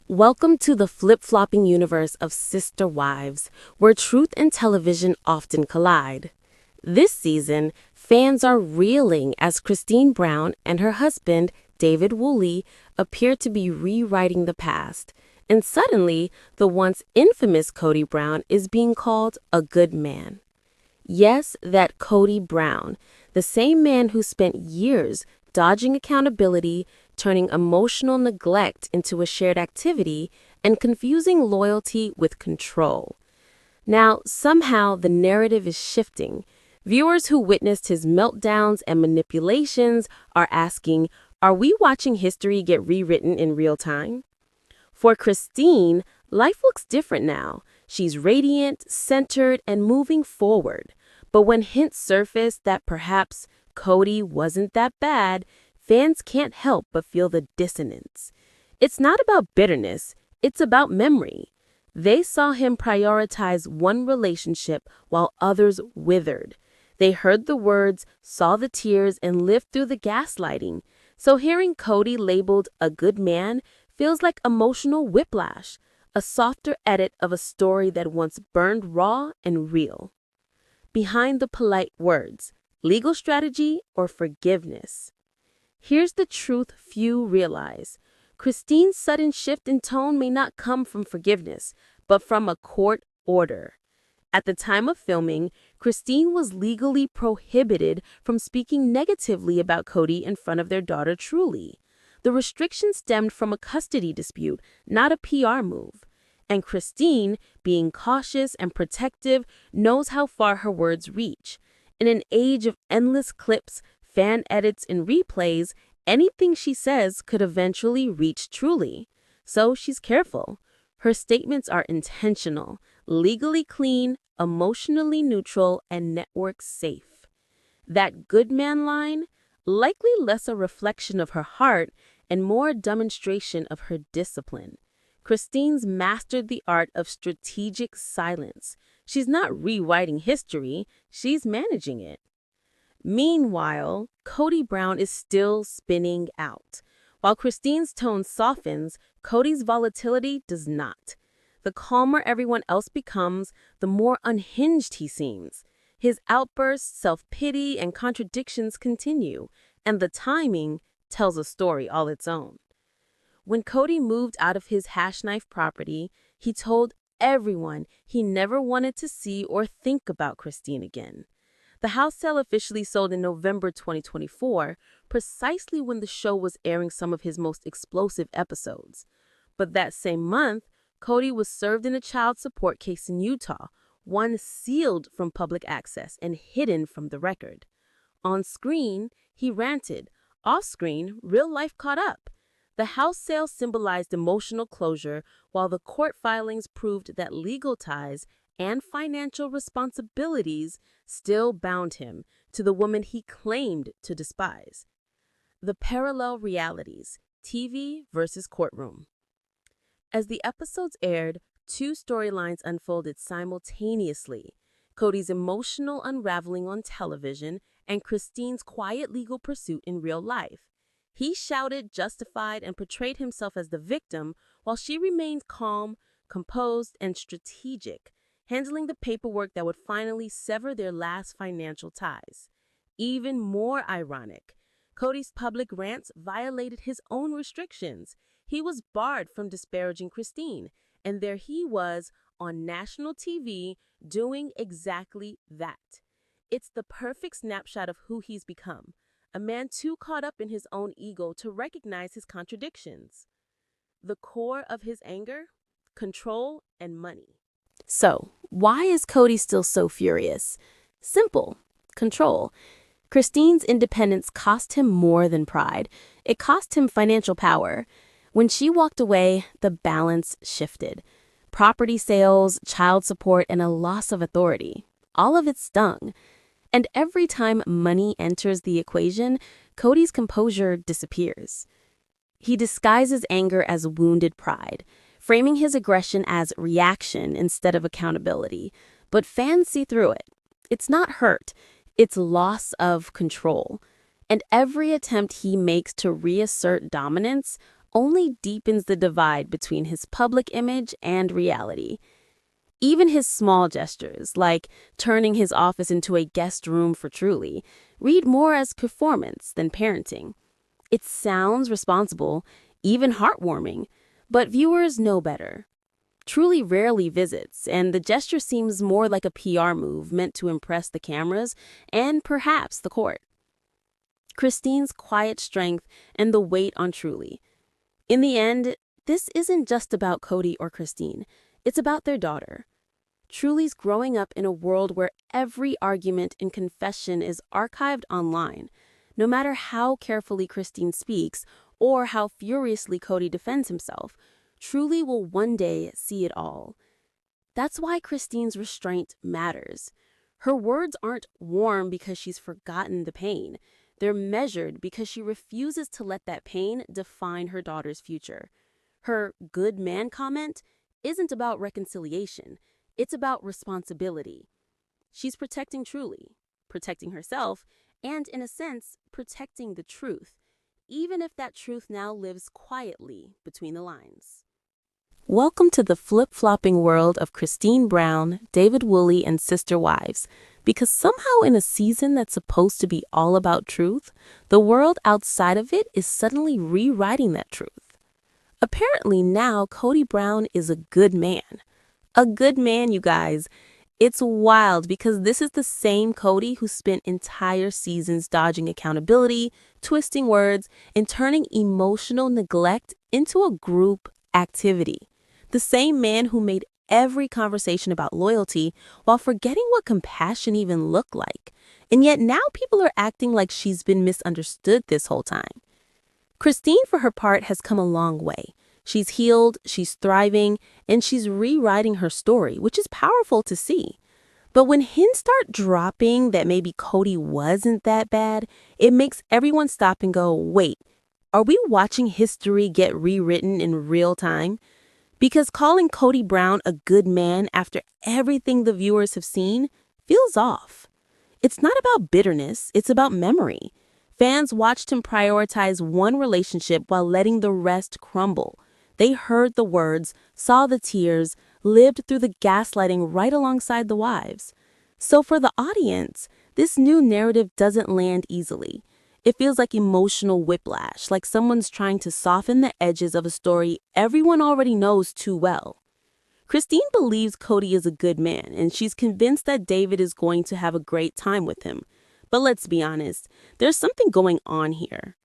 Welcome to the flip-flopping universe of Sister Wives, where truth and television often collide. This season, fans are reeling as Christine Brown and her husband, David Woolley, appear to be rewriting the past. And suddenly, the once infamous Kody Brown is being called a good man. Yes, that Kody Brown, the same man who spent years dodging accountability, turning emotional neglect into a shared activity, and confusing loyalty with control. Now, somehow the narrative is shifting. Viewers who witnessed his meltdowns and manipulations are asking, are we watching history get rewritten in real time? For Christine, life looks different now. She's radiant, centered, and moving forward. But when hints surface that perhaps Kody wasn't that bad, fans can't help but feel the dissonance. It's not about bitterness, it's about memory. They saw him prioritize one relationship while others withered. They heard the words, saw the tears, and lived through the gaslighting. So hearing Kody labeled a good man feels like emotional whiplash, a softer edit of a story that once burned raw and real. Behind the polite words, legal strategy or forgiveness? Here's the truth few realize. Christine's sudden shift in tone may not come from forgiveness, but from a court order. At the time of filming, Christine was legally prohibited from speaking negatively about Kody in front of their daughter Truly. The restriction stemmed from a custody dispute, not a PR move. And Christine, being cautious and protective, knows how far her words reach. In an age of endless clips, fan edits, and replays, anything she says could eventually reach Truly. So she's careful. Her statements are intentional, legally clean, emotionally neutral, and network safe. That good man line, likely less a reflection of her heart and more a demonstration of her discipline. Christine's mastered the art of strategic silence. She's not rewriting history, she's managing it. Meanwhile, Kody Brown is still spinning out. While Christine's tone softens, Kody's volatility does not. The calmer everyone else becomes, the more unhinged he seems. His outbursts, self-pity, and contradictions continue, and the timing tells a story all its own. When Kody moved out of his hash knife property, he told everyone he never wanted to see or think about Christine again. The house sale officially sold in November 2024, precisely when the show was airing some of his most explosive episodes. But that same month, Kody was served in a child support case in Utah, one sealed from public access and hidden from the record. On screen, he ranted. Off-screen, real life caught up. The house sale symbolized emotional closure, while the court filings proved that legal ties and financial responsibilities still bound him to the woman he claimed to despise. The parallel realities, TV versus courtroom. As the episodes aired, two storylines unfolded simultaneously: Kody's emotional unraveling on television and Christine's quiet legal pursuit in real life. He shouted, justified, and portrayed himself as the victim, while she remained calm, composed, and strategic, handling the paperwork that would finally sever their last financial ties. Even more ironic, Kody's public rants violated his own restrictions. He was barred from disparaging Christine, and there he was on national TV doing exactly that. It's the perfect snapshot of who he's become. A man too caught up in his own ego to recognize his contradictions. The core of his anger? Control and money. So, why is Kody still so furious? Simple. Control. Christine's independence cost him more than pride. It cost him financial power. When she walked away, the balance shifted. Property sales, child support, and a loss of authority. All of it stung. And every time money enters the equation, Kody's composure disappears. He disguises anger as wounded pride, framing his aggression as reaction instead of accountability. But fans see through it. It's not hurt, it's loss of control. And every attempt he makes to reassert dominance only deepens the divide between his public image and reality. Even his small gestures, like turning his office into a guest room for Truly, read more as performance than parenting. It sounds responsible, even heartwarming, but viewers know better. Truly rarely visits, and the gesture seems more like a PR move meant to impress the cameras and perhaps the court. Christine's quiet strength and the weight on Truly. In the end, this isn't just about Kody or Christine. It's about their daughter. Truly's growing up in a world where every argument and confession is archived online. No matter how carefully Christine speaks or how furiously Kody defends himself, Truly will one day see it all. That's why Christine's restraint matters. Her words aren't warm because she's forgotten the pain. They're measured because she refuses to let that pain define her daughter's future. Her good man comment isn't about reconciliation. It's about responsibility. She's protecting Truly, protecting herself, and in a sense, protecting the truth, even if that truth now lives quietly between the lines. Welcome to the flip-flopping world of Christine Brown, David Woolley, and Sister Wives. Because somehow in a season that's supposed to be all about truth, the world outside of it is suddenly rewriting that truth. Apparently now Kody Brown is a good man. A good man, you guys. It's wild because this is the same Kody who spent entire seasons dodging accountability, twisting words, and turning emotional neglect into a group activity. The same man who made every conversation about loyalty while forgetting what compassion even looked like. And yet now people are acting like she's been misunderstood this whole time. Christine, for her part, has come a long way. She's healed, she's thriving, and she's rewriting her story, which is powerful to see. But when hints start dropping that maybe Kody wasn't that bad, it makes everyone stop and go, wait, are we watching history get rewritten in real time? Because calling Kody Brown a good man after everything the viewers have seen feels off. It's not about bitterness, it's about memory. Fans watched him prioritize one relationship while letting the rest crumble. They heard the words, saw the tears, lived through the gaslighting right alongside the wives. So for the audience, this new narrative doesn't land easily. It feels like emotional whiplash, like someone's trying to soften the edges of a story everyone already knows too well. Christine believes Kody is a good man, and she's convinced that David is going to have a great time with him. But let's be honest, there's something going on here.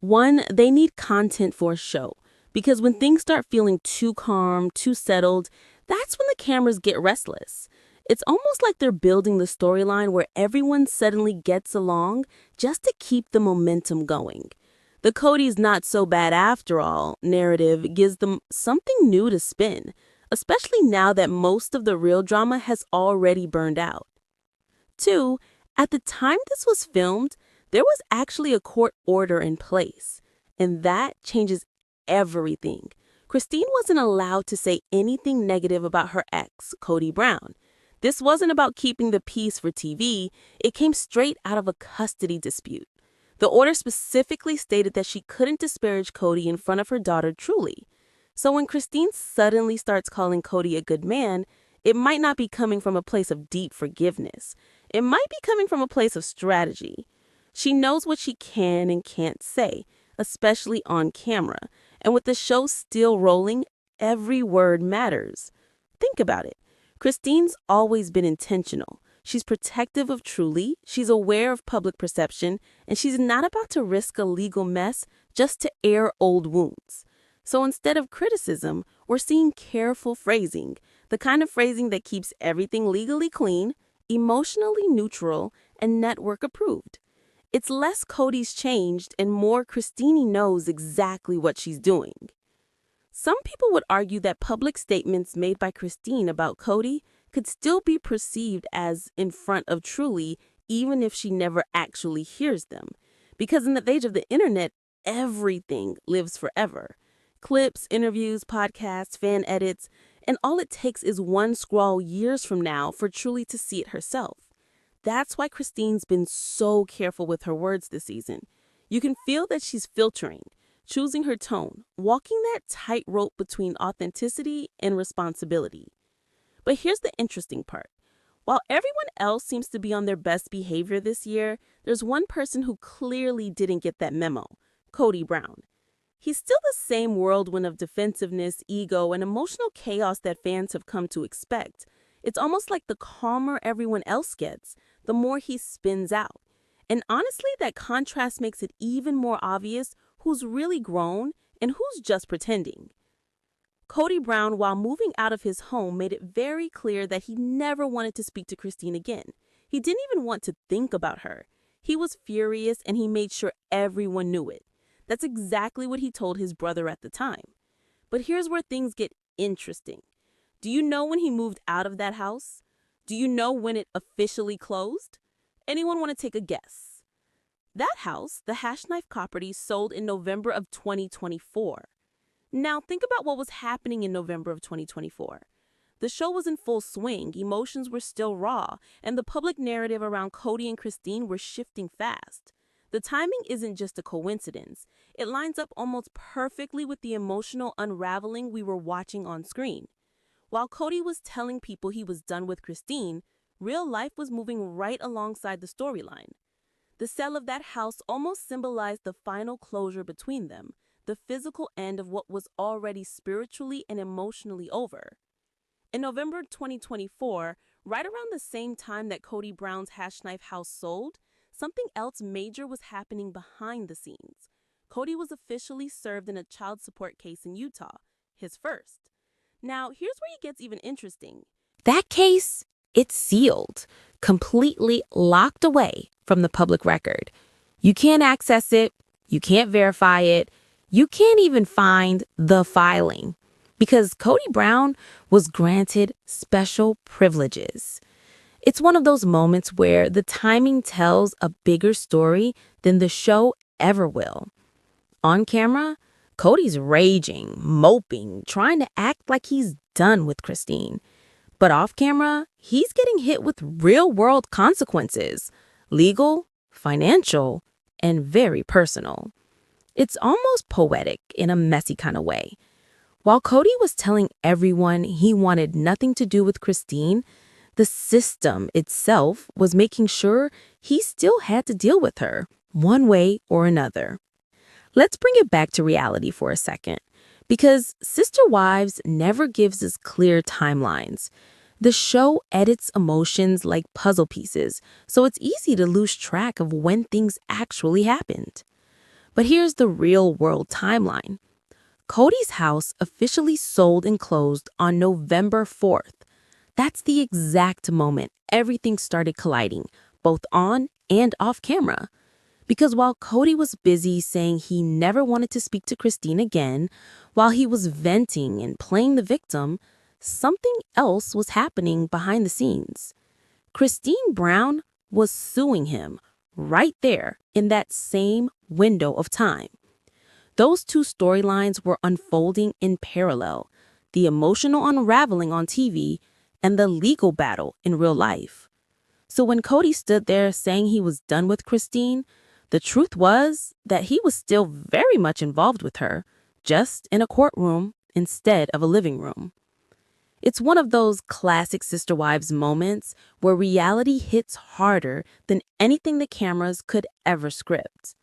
One, they need content for a show, because when things start feeling too calm, too settled, that's when the cameras get restless. It's almost like they're building the storyline where everyone suddenly gets along just to keep the momentum going. The Kody's not so bad after all narrative gives them something new to spin, especially now that most of the real drama has already burned out. 2, at the time this was filmed, there was actually a court order in place, and that changes everything. Christine wasn't allowed to say anything negative about her ex, Kody Brown. This wasn't about keeping the peace for TV, it came straight out of a custody dispute. The order specifically stated that she couldn't disparage Kody in front of her daughter Truly. So when Christine suddenly starts calling Kody a good man, it might not be coming from a place of deep forgiveness. It might be coming from a place of strategy. She knows what she can and can't say, especially on camera. And with the show still rolling, every word matters. Think about it. Christine's always been intentional. She's protective of Truly, she's aware of public perception, and she's not about to risk a legal mess just to air old wounds. So instead of criticism, we're seeing careful phrasing, the kind of phrasing that keeps everything legally clean, emotionally neutral, and network approved. It's less Kody's changed and more Christine knows exactly what she's doing. Some people would argue that public statements made by Christine about Kody could still be perceived as in front of Truly, even if she never actually hears them. Because in the age of the internet, everything lives forever. Clips, interviews, podcasts, fan edits, and all it takes is one scroll years from now for Truly to see it herself. That's why Christine's been so careful with her words this season. You can feel that she's filtering. choosing her tone, walking that tightrope between authenticity and responsibility. But here's the interesting part. While everyone else seems to be on their best behavior this year, there's one person who clearly didn't get that memo: Kody Brown. He's still the same whirlwind of defensiveness, ego, and emotional chaos that fans have come to expect. It's almost like the calmer everyone else gets, the more he spins out. And honestly, that contrast makes it even more obvious who's really grown and who's just pretending. Kody Brown, while moving out of his home, made it very clear that he never wanted to speak to Christine again. He didn't even want to think about her. He was furious and he made sure everyone knew it. That's exactly what he told his brother at the time. But here's where things get interesting. Do you know when he moved out of that house? Do you know when it officially closed? Anyone want to take a guess? That house, the Hash Knife property, sold in November of 2024. Now think about what was happening in November of 2024. The show was in full swing, emotions were still raw, and the public narrative around Kody and Christine were shifting fast. The timing isn't just a coincidence. It lines up almost perfectly with the emotional unraveling we were watching on screen. While Kody was telling people he was done with Christine, real life was moving right alongside the storyline. The sale of that house almost symbolized the final closure between them, the physical end of what was already spiritually and emotionally over. In November 2024, right around the same time that Kody Brown's Hash Knife house sold, something else major was happening behind the scenes. Kody was officially served in a child support case in Utah, his first. Now, here's where it gets even interesting. That case, it's sealed, completely locked away from the public record. You can't access it, you can't verify it, you can't even find the filing, because Kody Brown was granted special privileges. It's one of those moments where the timing tells a bigger story than the show ever will. On camera, Kody's raging, moping, trying to act like he's done with Christine. But off camera, he's getting hit with real-world consequences: legal, financial, and very personal. It's almost poetic in a messy kind of way. While Kody was telling everyone he wanted nothing to do with Christine, the system itself was making sure he still had to deal with her, one way or another. Let's bring it back to reality for a second, because Sister Wives never gives us clear timelines. The show edits emotions like puzzle pieces, so it's easy to lose track of when things actually happened. But here's the real-world timeline. Kody's house officially sold and closed on November 4th. That's the exact moment everything started colliding, both on and off camera. Because while Kody was busy saying he never wanted to speak to Christine again, while he was venting and playing the victim, something else was happening behind the scenes. Christine Brown was suing him right there in that same window of time. Those two storylines were unfolding in parallel: the emotional unraveling on TV and the legal battle in real life. So when Kody stood there saying he was done with Christine, the truth was that he was still very much involved with her, just in a courtroom instead of a living room. It's one of those classic Sister Wives moments where reality hits harder than anything the cameras could ever script.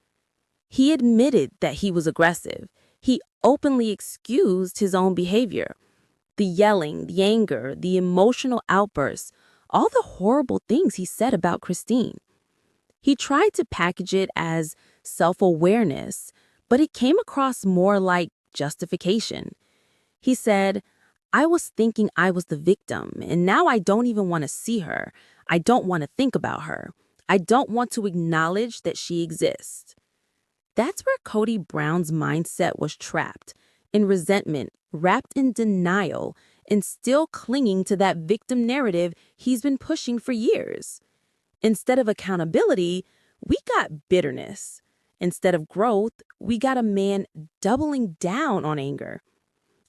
He admitted that he was aggressive. He openly excused his own behavior. The yelling, the anger, the emotional outbursts, all the horrible things he said about Christine. He tried to package it as self-awareness, but it came across more like justification. He said, "I was thinking I was the victim, and now I don't even want to see her. I don't want to think about her. I don't want to acknowledge that she exists." That's where Kody Brown's mindset was trapped, in resentment, wrapped in denial, and still clinging to that victim narrative he's been pushing for years. Instead of accountability, we got bitterness. Instead of growth, we got a man doubling down on anger.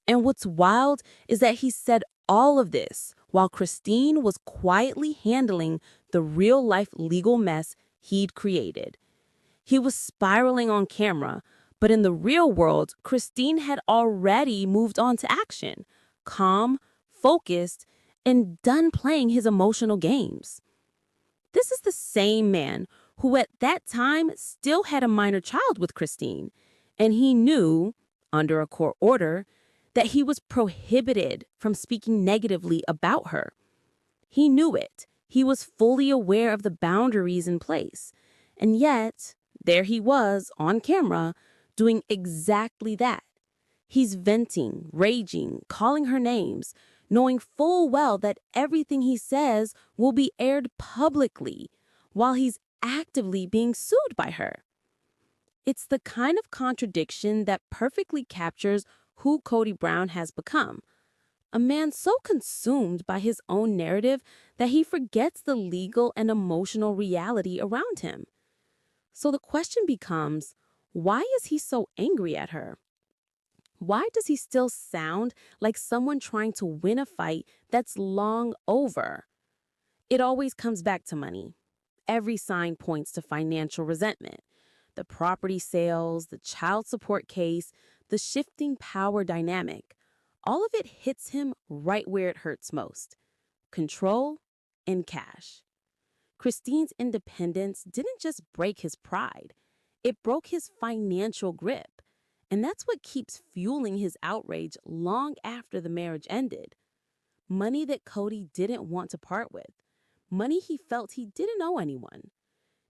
And what's wild is that he said all of this while Christine was quietly handling the real-life legal mess he'd created. He was spiraling on camera, But in the real world, Christine had already moved on to action, calm, focused, and done playing his emotional games. This is the same man who at that time still had a minor child with Christine, and he knew, under a court order, that he was prohibited from speaking negatively about her. He knew it. He was fully aware of the boundaries in place. And yet, there he was on camera doing exactly that. He's venting, raging, calling her names, knowing full well that everything he says will be aired publicly while he's actively being sued by her. It's the kind of contradiction that perfectly captures who Kody Brown has become. A man so consumed by his own narrative that he forgets the legal and emotional reality around him. So the question becomes, why is he so angry at her? Why does he still sound like someone trying to win a fight that's long over? It always comes back to money. Every sign points to financial resentment. The property sales, the child support case, the shifting power dynamic. All of it hits him right where it hurts most. Control and cash. Christine's independence didn't just break his pride. It broke his financial grip. And that's what keeps fueling his outrage long after the marriage ended. Money that Kody didn't want to part with. Money he felt he didn't owe anyone.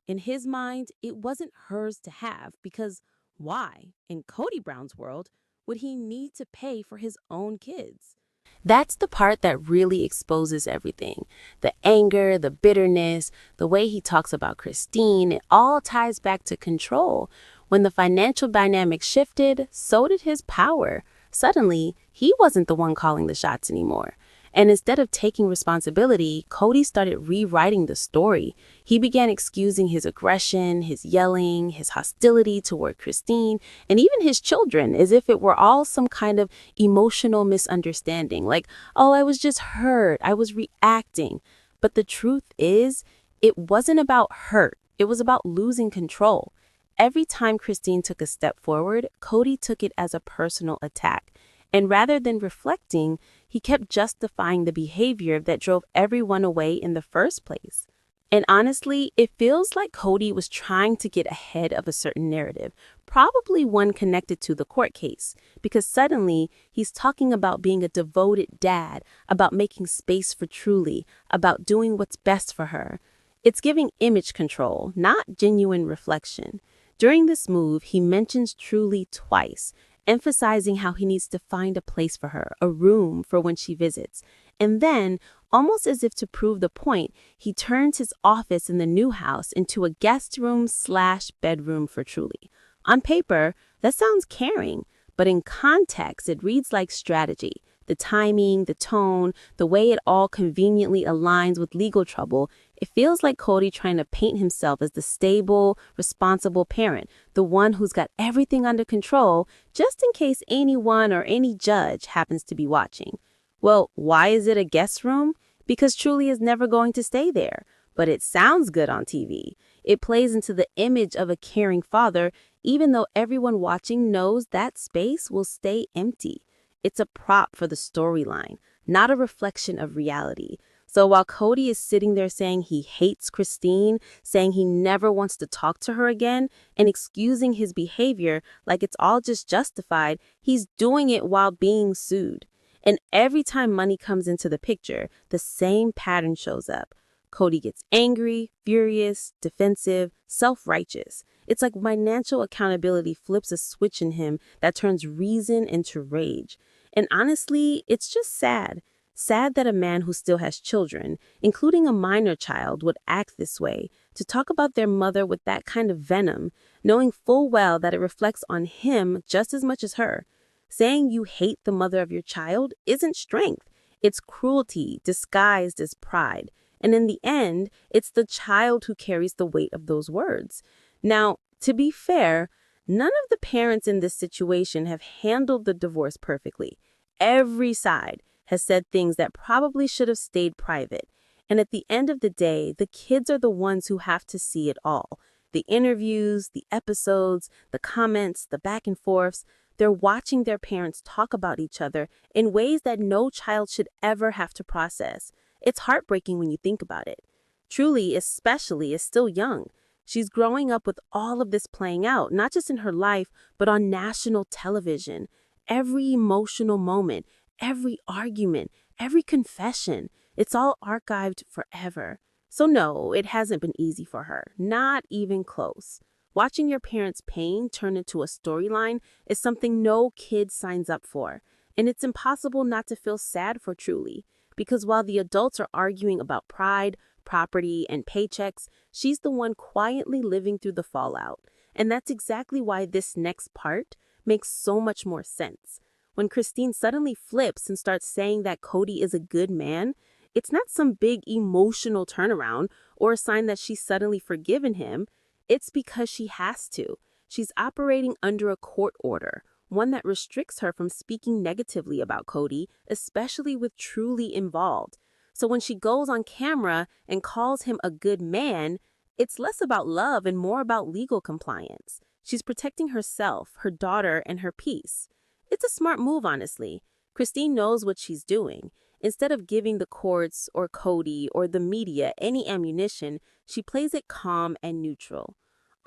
In his mind, it wasn't hers to have because why, in Kody Brown's world, would he need to pay for his own kids? That's the part that really exposes everything. The anger, the bitterness, the way he talks about Christine, it all ties back to control. When the financial dynamic shifted, so did his power. Suddenly, he wasn't the one calling the shots anymore. And instead of taking responsibility, Kody started rewriting the story. He began excusing his aggression, his yelling, his hostility toward Christine, and even his children, as if it were all some kind of emotional misunderstanding. Like, oh, I was just hurt, I was reacting. But the truth is, it wasn't about hurt. It was about losing control. Every time Christine took a step forward, Kody took it as a personal attack. And rather than reflecting, he kept justifying the behavior that drove everyone away in the first place. And honestly, it feels like Kody was trying to get ahead of a certain narrative, probably one connected to the court case, because suddenly he's talking about being a devoted dad, about making space for Truly, about doing what's best for her. It's giving image control, not genuine reflection. During this move, he mentions Truly twice, emphasizing how he needs to find a place for her, a room for when she visits. And then, almost as if to prove the point, he turns his office in the new house into a guest room/bedroom for Truly. On paper, that sounds caring, but in context, it reads like strategy. The timing, the tone, the way it all conveniently aligns with legal trouble, it feels like Kody trying to paint himself as the stable, responsible parent, the one who's got everything under control, just in case anyone or any judge happens to be watching. Well, why is it a guest room? Because Truly is never going to stay there. But it sounds good on TV. It plays into the image of a caring father, even though everyone watching knows that space will stay empty. It's a prop for the storyline, not a reflection of reality. So while Kody is sitting there saying he hates Christine, saying he never wants to talk to her again, and excusing his behavior like it's all just justified, he's doing it while being sued. And every time money comes into the picture, the same pattern shows up. Kody gets angry, furious, defensive, self-righteous. It's like financial accountability flips a switch in him that turns reason into rage. And honestly, it's just sad. Sad that a man who still has children, including a minor child, would act this way, to talk about their mother with that kind of venom, knowing full well that it reflects on him just as much as her. Saying you hate the mother of your child isn't strength. It's cruelty disguised as pride. And in the end, it's the child who carries the weight of those words. Now, to be fair, none of the parents in this situation have handled the divorce perfectly. Every side has said things that probably should have stayed private. And at the end of the day, the kids are the ones who have to see it all. The interviews, the episodes, the comments, the back and forths, they're watching their parents talk about each other in ways that no child should ever have to process. It's heartbreaking when you think about it. Truly, especially, is still young. She's growing up with all of this playing out, not just in her life, but on national television. Every emotional moment, every argument, every confession, it's all archived forever. So no, it hasn't been easy for her, not even close. Watching your parents' pain turn into a storyline is something no kid signs up for. And it's impossible not to feel sad for Truly, because while the adults are arguing about pride, property, and paychecks, she's the one quietly living through the fallout. And that's exactly why this next part makes so much more sense. When Christine suddenly flips and starts saying that Kody is a good man, it's not some big emotional turnaround or a sign that she's suddenly forgiven him. It's because she has to. She's operating under a court order, one that restricts her from speaking negatively about Kody, especially with Truly involved. So when she goes on camera and calls him a good man, it's less about love and more about legal compliance. She's protecting herself, her daughter, and her peace. It's a smart move, honestly. Christine knows what she's doing. Instead of giving the courts or Kody or the media any ammunition, she plays it calm and neutral.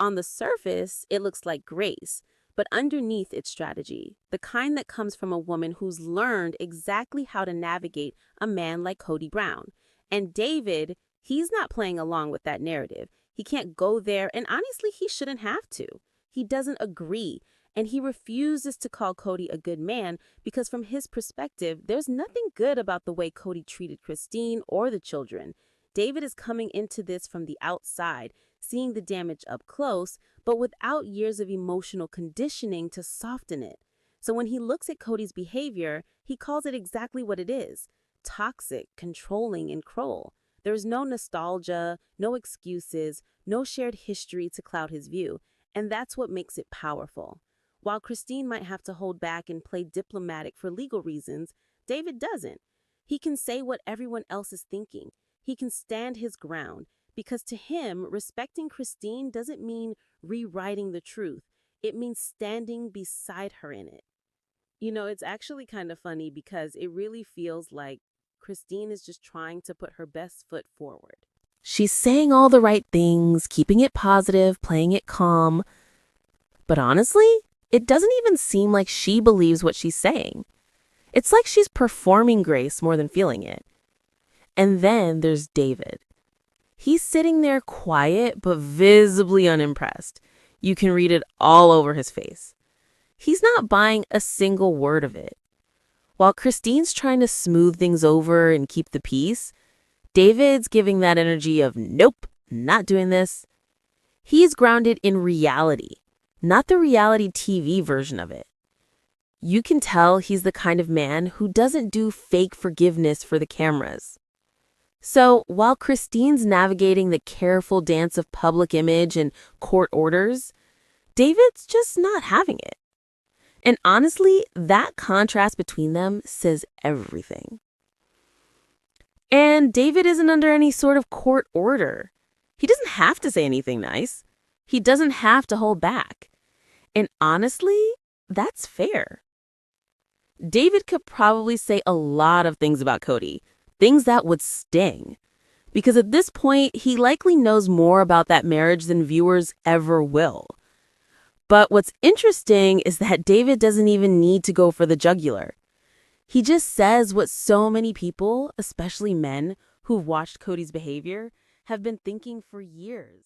On the surface, it looks like grace, but underneath it's strategy, the kind that comes from a woman who's learned exactly how to navigate a man like Kody Brown. And David, he's not playing along with that narrative. He can't go there, and honestly, he shouldn't have to. He doesn't agree, and he refuses to call Kody a good man because from his perspective, there's nothing good about the way Kody treated Christine or the children. David is coming into this from the outside, seeing the damage up close, but without years of emotional conditioning to soften it. So when he looks at Kody's behavior, he calls it exactly what it is: toxic, controlling, and cruel. There's no nostalgia, no excuses, no shared history to cloud his view, and that's what makes it powerful. While Christine might have to hold back and play diplomatic for legal reasons, David doesn't. He can say what everyone else is thinking. He can stand his ground, because to him, respecting Christine doesn't mean rewriting the truth. It means standing beside her in it. You know, it's actually kind of funny because it really feels like Christine is just trying to put her best foot forward. She's saying all the right things, keeping it positive, playing it calm. But honestly, it doesn't even seem like she believes what she's saying. It's like she's performing grace more than feeling it. And then there's David. He's sitting there quiet but visibly unimpressed. You can read it all over his face. He's not buying a single word of it. While Christine's trying to smooth things over and keep the peace, David's giving that energy of, nope, not doing this. He's grounded in reality, not the reality TV version of it. You can tell he's the kind of man who doesn't do fake forgiveness for the cameras. So while Christine's navigating the careful dance of public image and court orders, David's just not having it. And honestly, that contrast between them says everything. And David isn't under any sort of court order. He doesn't have to say anything nice. He doesn't have to hold back. And honestly, that's fair. David could probably say a lot of things about Kody, things that would sting. Because at this point, he likely knows more about that marriage than viewers ever will. But what's interesting is that David doesn't even need to go for the jugular. He just says what so many people, especially men, who've watched Kody's behavior, have been thinking for years.